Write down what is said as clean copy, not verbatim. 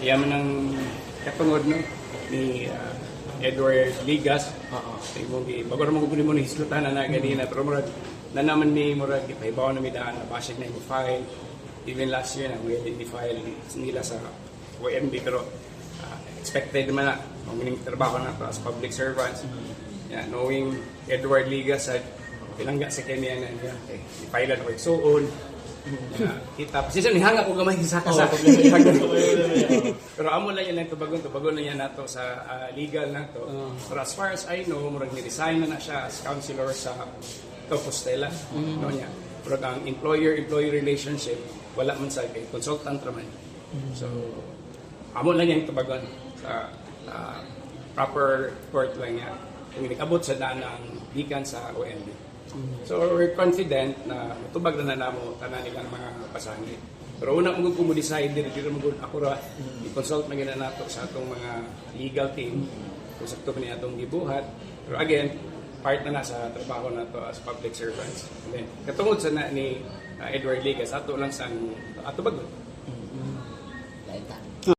Iyan man ang katungod no ni Edward Ligas. Bago naman ko mo ni hislutan na ganina pero murag na naman ni murag ipahibaw na midaan na basig na yung file. Even last year na may file nila sa OMB pero expected naman na maging trabaho na to as public servants. Yeah, knowing Edward Ligas sa pinangga sa Kenya na i-file na work so on. Kita pasisyon ni hanga ko gamay sa kasa. Pero amo lang yan tubagon na yan nato sa legal na to. Pero as far as I know, murag ni-resign na siya as counselor sa Compostela. No niya. Pero ang employer-employee relationship wala man sa kay consultant raman. So amo lang yan tubagon sa proper court lang niya. Kung abot sa daan ng gikan sa OMB. So we're confident na matubag na namo tanan nilang mga pasangi. Pero una mo kung mo-decide dito mo ako ra i-consult na gina nato sa atong mga legal team kung sakto pa niya atong gibuhat. Pero again, part na sa trabaho nato as public servants. And then katungod sa na ni Edward Ligas ato lang sa ato bagon.